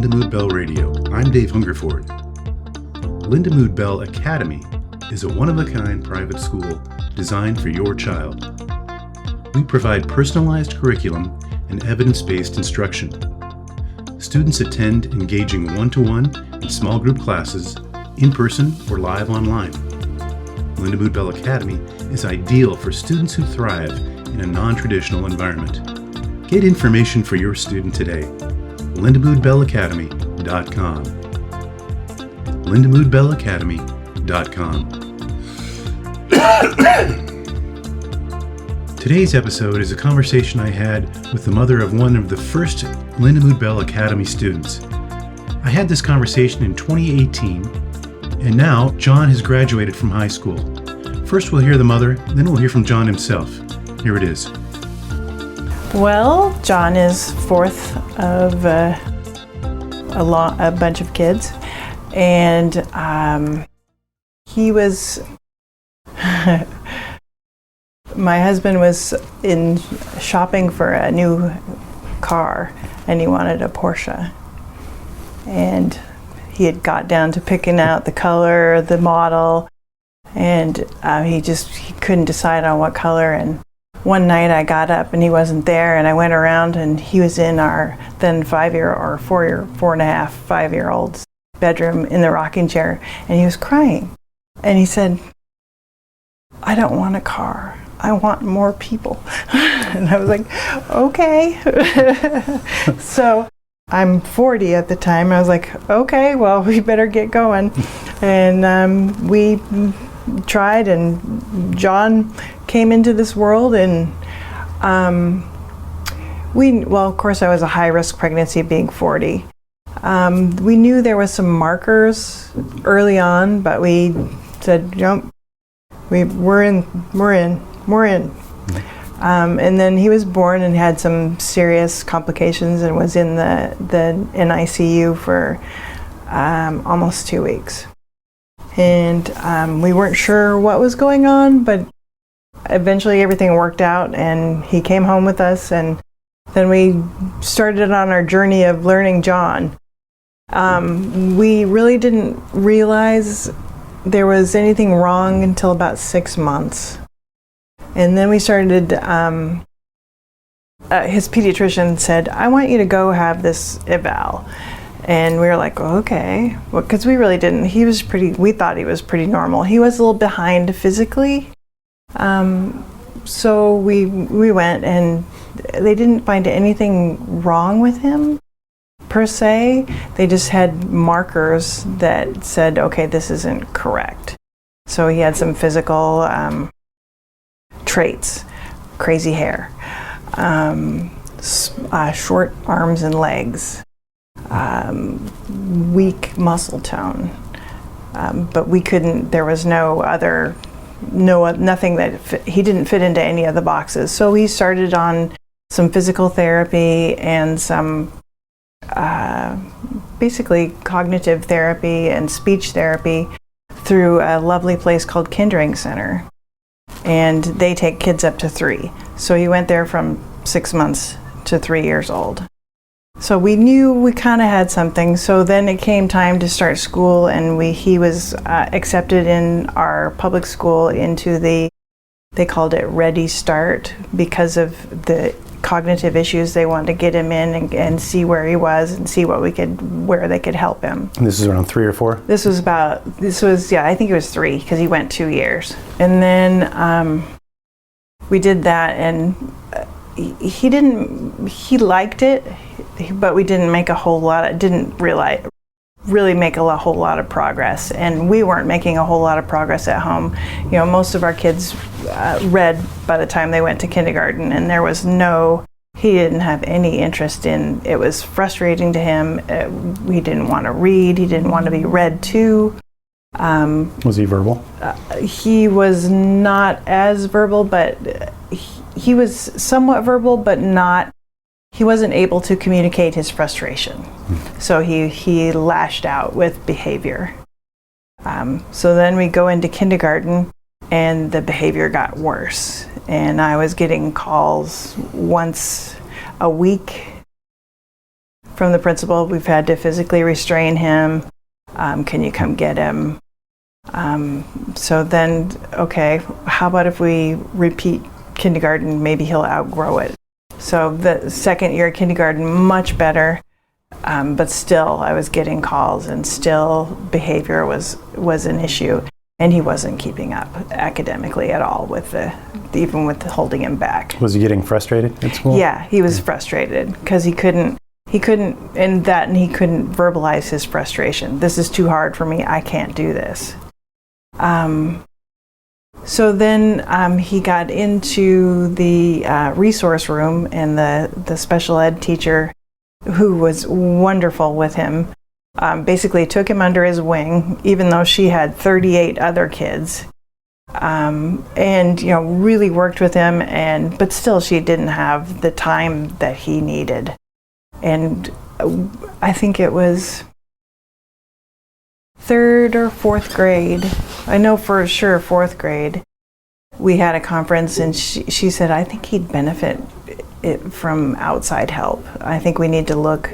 Lindamood-Bell Radio. I'm Dave Hungerford. Lindamood-Bell Academy is a one-of-a-kind private school designed for your child. We provide personalized curriculum and evidence-based instruction. Students attend engaging one-to-one and small group classes, in person or live online. Lindamood-Bell Academy is ideal for students who thrive in a non-traditional environment. Get information for your student today. Lindamood-Bell-Academy.com. Lindamood-Bell-Academy.com. Today's episode is a conversation I had with the mother of one of the first Lindamood-Bell Academy students. I had this conversation in 2018, and now John has graduated from high school. First we'll hear the mother, then we'll hear from John himself. Here it is. Well, John is fourth of a bunch of kids, and he was, my husband was in shopping for a new car, and he wanted a Porsche, and he had got down to picking out the color, the model, and he couldn't decide on what color. And one night I got up and he wasn't there, and I went around and he was in our then 5-year-old's bedroom in the rocking chair, and he was crying. And he said, "I don't want a car. I want more people." And I was like, okay. So I'm 40 at the time. I was like, okay, well, we better get going. And we tried, and John came into this world, and of course I was a high-risk pregnancy being 40. We knew there was some markers early on, but we said, "Jump, we're in. And then he was born and had some serious complications and was in the NICU for almost 2 weeks. And we weren't sure what was going on, but eventually everything worked out, and he came home with us, and then we started on our journey of learning John. We really didn't realize there was anything wrong until about 6 months. And then we started, his pediatrician said, "I want you to go have this eval." And we were like, okay, because we really didn't. We thought he was pretty normal. He was a little behind physically. So we went, and they didn't find anything wrong with him per se. They just had markers that said, okay, this isn't correct. So he had some physical traits: crazy hair, short arms and legs, weak muscle tone, but there was nothing that he didn't fit into any of the boxes. So we started on some physical therapy and some basically cognitive therapy and speech therapy through a lovely place called Kindring Center. And they take kids up to 3. So he went there from 6 months to 3 years old. So we knew we kind of had something. So then it came time to start school, and he was accepted in our public school into they called it Ready Start, because of the cognitive issues. They wanted to get him in and see where he was and see where they could help him. And this is around 3 or 4? I think it was 3, because he went 2 years. And then we did that, and he liked it, but we didn't make whole lot of progress, and we weren't making a whole lot of progress at home. You know, most of our kids read by the time they went to kindergarten, and he didn't have any interest in it. Was frustrating to him. He didn't want to read. He didn't want to be read to. Was he verbal? He was not as verbal, but he was somewhat verbal, but not. He wasn't able to communicate his frustration. So he lashed out with behavior. So then we go into kindergarten, and the behavior got worse. And I was getting calls once a week from the principal, we've had to physically restrain him. Can you come get him? So then, okay, how about if we repeat kindergarten? Maybe he'll outgrow it. So the second year of kindergarten, much better, but still I was getting calls, and still behavior was an issue, and he wasn't keeping up academically at all even with holding him back. Was he getting frustrated at school? Yeah, he was frustrated because he couldn't verbalize his frustration. This is too hard for me. I can't do this. So then he got into the resource room, and the special ed teacher, who was wonderful with him, basically took him under his wing, even though she had 38 other kids, and really worked with him. But still, she didn't have the time that he needed. And I think it was 3rd or 4th grade. I know for sure 4th grade. We had a conference, and she said, I think he'd benefit from outside help. I think we need to look,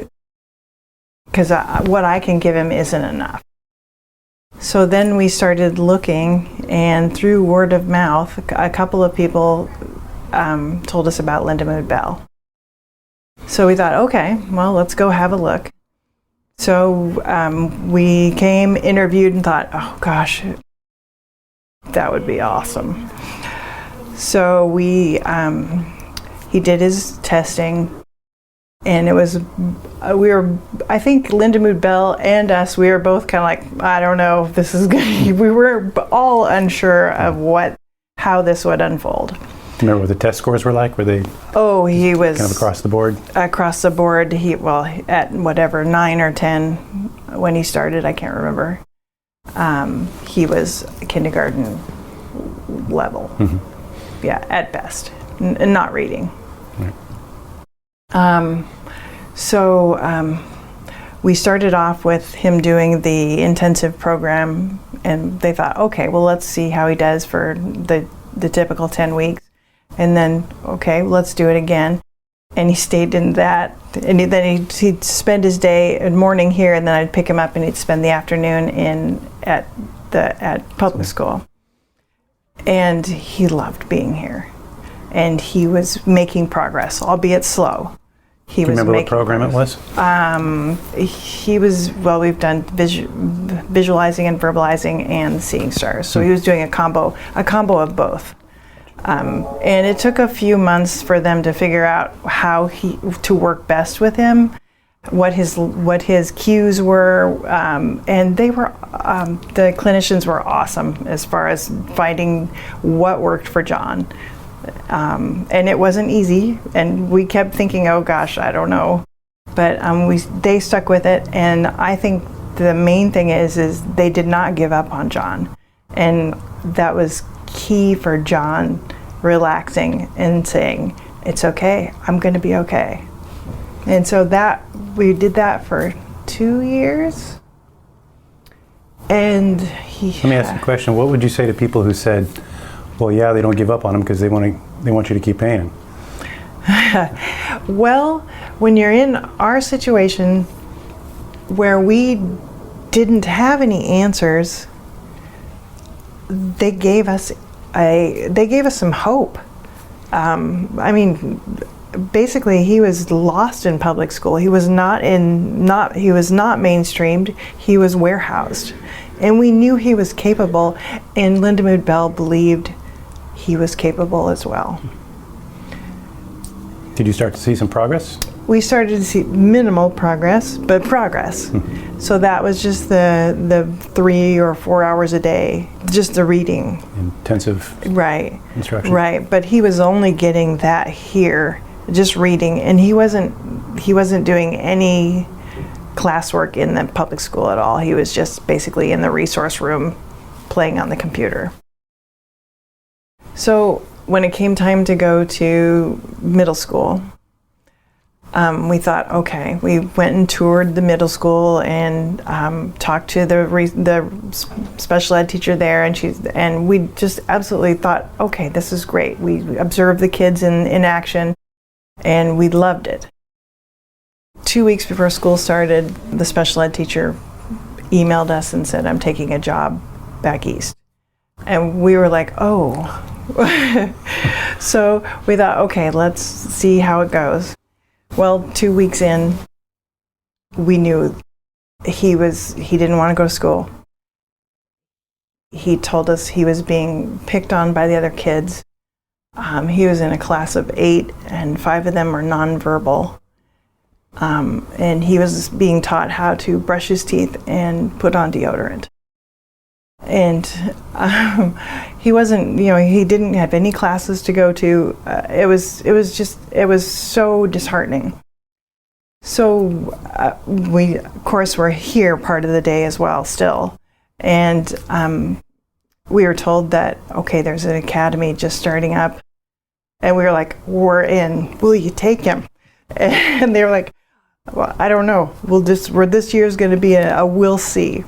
because what I can give him isn't enough. So then we started looking, and through word of mouth, a couple of people told us about Lindamood-Bell. So we thought, okay, well, let's go have a look. So we came, interviewed, and thought, oh gosh, that would be awesome. So he did his testing, and it was, I think Lindamood-Bell and us, we were both kind of like, I don't know if this is good. We were all unsure of how this would unfold. Remember what the test scores were like? Were they he was kind of across the board? Across the board. At whatever, 9 or 10 when he started, I can't remember. He was kindergarten level. Mm-hmm. Yeah, at best, not reading. Right. So we started off with him doing the intensive program, and they thought, okay, well, let's see how he does for the typical 10 weeks. And then, okay, let's do it again. And he stayed in that. And then he'd spend his day and morning here, and then I'd pick him up, and he'd spend the afternoon at public school. And he loved being here. And he was making progress, albeit slow. Do you remember what program it was? We've done visualizing and verbalizing and seeing stars. So he was doing a combo of both. And it took a few months for them to figure out how to work best with him, what his cues were, and they were the clinicians were awesome as far as finding what worked for John. And it wasn't easy, and we kept thinking, oh gosh, I don't know, but they stuck with it. And I think the main thing is they did not give up on John, and that was key for John relaxing and saying, it's okay, I'm going to be okay. And so we did that for 2 years. And let me ask you a question. What would you say to people who said, well, yeah, they don't give up on him because they want you to keep paying him? Well, when you're in our situation where we didn't have any answers, they gave us some hope. Basically, he was lost in public school. He was not mainstreamed. He was warehoused, and we knew he was capable. And Lindamood-Bell believed he was capable as well. Did you start to see some progress? We started to see minimal progress, but progress. So that was just the 3 or 4 hours a day, just the reading. Intensive instruction. Right, but he was only getting that here, just reading, and he wasn't doing any classwork in the public school at all. He was just basically in the resource room playing on the computer. So when it came time to go to middle school, we thought, okay, we went and toured the middle school and talked to the special ed teacher there, and we just absolutely thought, okay, this is great. We observed the kids in action, and we loved it. 2 weeks before school started, the special ed teacher emailed us and said, I'm taking a job back east. And we were like, oh. So we thought, okay, let's see how it goes. Well, 2 weeks in, we knew he didn't want to go to school. He told us he was being picked on by the other kids. He was in a class of 8, and 5 of them were nonverbal. And he was being taught how to brush his teeth and put on deodorant. And he wasn't, he didn't have any classes to go to. It was so disheartening. So we, of course, were here part of the day as well still. And we were told that, okay, there's an academy just starting up. And we were like, we're in. Will you take him? And they were like, well, I don't know. This year's going to be a we'll see.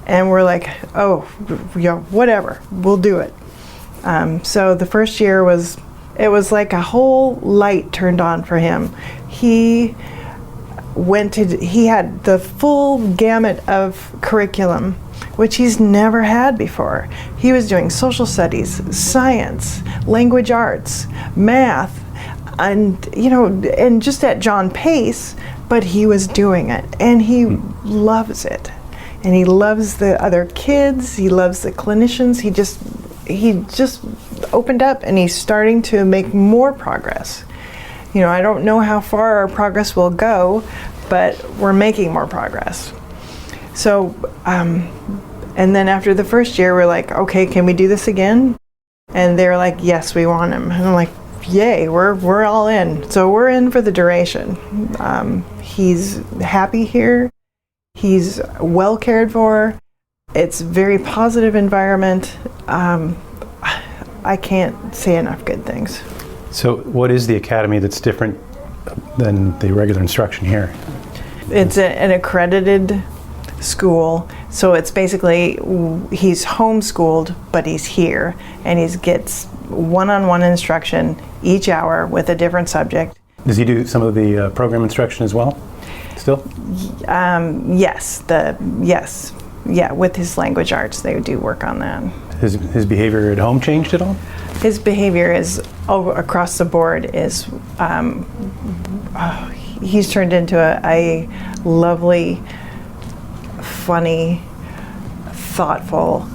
And we're like, oh, whatever. We'll do it. So the first year it was like a whole light turned on for him. He had the full gamut of curriculum, which he's never had before. He was doing social studies, science, language arts, math, and just at John pace, but he was doing it, and he loves it. And he loves the other kids, he loves the clinicians, he just opened up, and he's starting to make more progress. I don't know how far our progress will go, but we're making more progress. So, and then after the first year, we're like, okay, can we do this again? And they're like, yes, we want him. And I'm like, yay, we're all in. So we're in for the duration. He's happy here. He's well cared for. It's a very positive environment. I can't say enough good things. So what is the academy that's different than the regular instruction here? It's an accredited school, so it's basically he's homeschooled, but he's here, and he gets one-on-one instruction each hour with a different subject. Does he do some of the program instruction as well, still? Yes, with his language arts, they do work on that. His behavior at home changed at all? His behavior is across the board is he's turned into a lovely, funny, thoughtful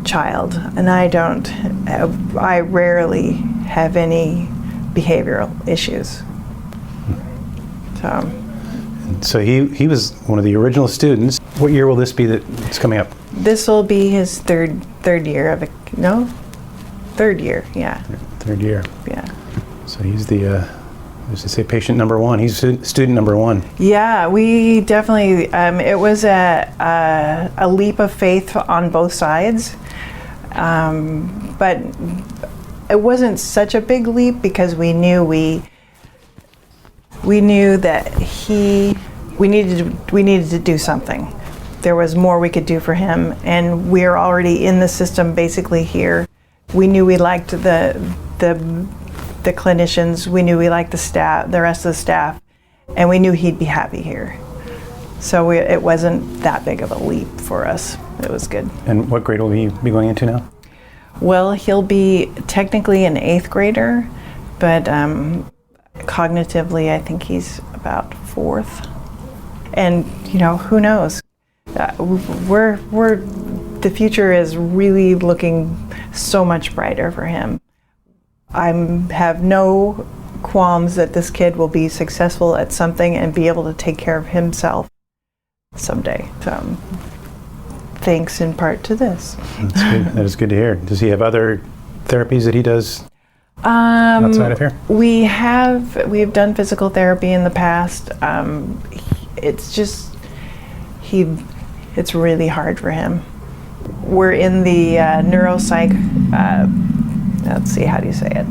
child, and I rarely have any behavioral issues. So he was one of the original students. What year will this be that's coming up? This will be his third year of third year, yeah. Third year. Yeah. So he's the patient number one. He's student number one. Yeah, we definitely, it was a leap of faith on both sides. But it wasn't such a big leap because we knew that we needed to do something. There was more we could do for him, and we're already in the system basically here. We knew we liked the clinicians, we knew we liked the staff, the rest of the staff, and we knew he'd be happy here. So it wasn't that big of a leap for us. It was good. And what grade will he be going into now? Well, he'll be technically an 8th grader, but cognitively I think he's about 4th. And who knows? The future is really looking so much brighter for him. I have no qualms that this kid will be successful at something and be able to take care of himself someday. So, thanks in part to this. That's good. That is good to hear. Does he have other therapies that he does outside of here? We have done physical therapy in the past. It's just it's really hard for him. We're in the neuropsych. Let's see, how do you say it?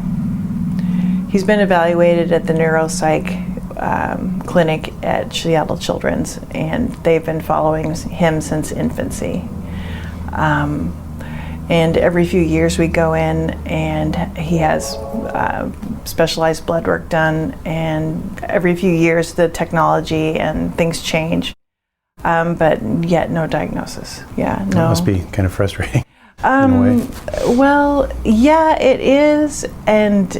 He's been evaluated at the neuropsych clinic at Seattle Children's, and they've been following him since infancy. And every few years we go in and he has specialized blood work done, and every few years the technology and things change, but yet no diagnosis. Yeah, no. That must be kind of frustrating in a way. Well, yeah, it is, and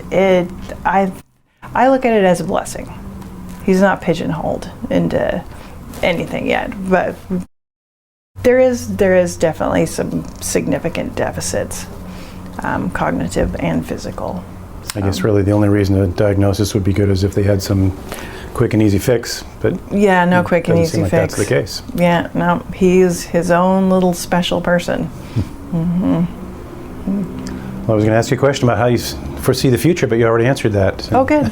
I look at it as a blessing. He's not pigeonholed into anything yet, but there is definitely some significant deficits, cognitive and physical. I guess really the only reason a diagnosis would be good is if they had some quick and easy fix, but yeah, no quick and easy like fix. That's the case. Yeah, no, he's his own little special person. Well, I was going to ask you a question about how you foresee the future, but you already answered that. So. Oh, good.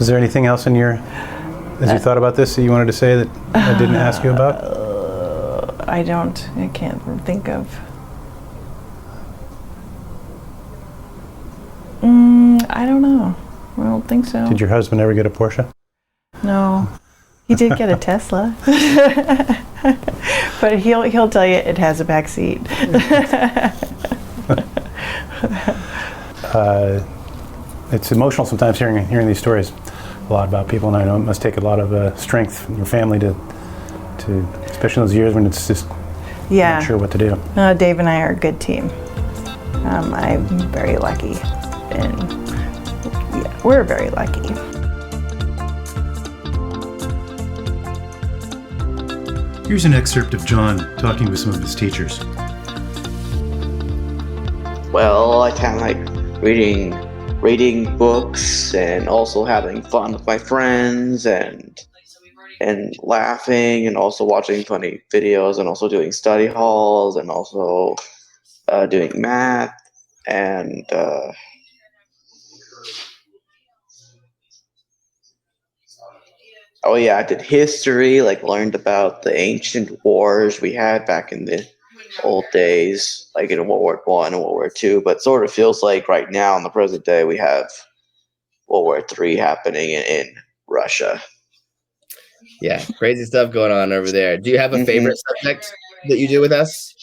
Is there anything else as you thought about this that you wanted to say that I didn't ask you about? I can't think of. I don't know. I don't think so. Did your husband ever get a Porsche? No. He did get a Tesla. But he'll tell you it has a back seat. It's emotional sometimes hearing these stories a lot about people, and I know it must take a lot of strength from your family to especially in those years when it's just not sure what to do. Dave and I are a good team. I'm very lucky, and yeah, we're very lucky. Here's an excerpt of John talking with some of his teachers. Well, I kind of like reading books and also having fun with my friends and laughing and also watching funny videos and also doing study halls and also doing math and oh yeah, I did history, like learned about the ancient wars we had back in the old days, like in World War I and World War II, but sort of feels like right now in the present day we have World War III happening in Russia. Yeah, crazy stuff going on over there. Do you have a favorite subject that you do with us?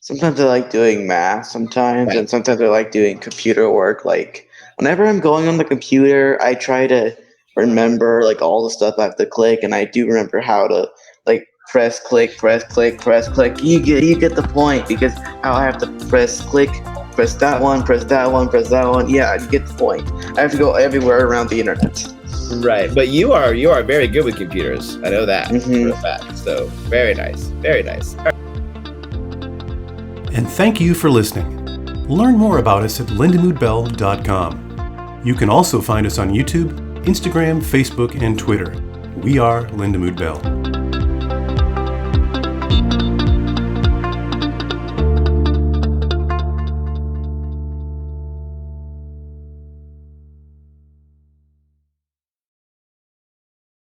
Sometimes I like doing math sometimes, and sometimes I like doing computer work. Like whenever I'm going on the computer, I try to remember like all the stuff I have to click, and I do remember how to like press click. You get the point, because how I have to press click, press that one. Yeah, you get the point. I have to go everywhere around the internet. Right, but you are very good with computers. I know that for a fact. So very nice, very nice. And thank you for listening. Learn more about us at Lindamood-Bell.com. You can also find us on YouTube, Instagram, Facebook, and Twitter. We are Lindamood-Bell.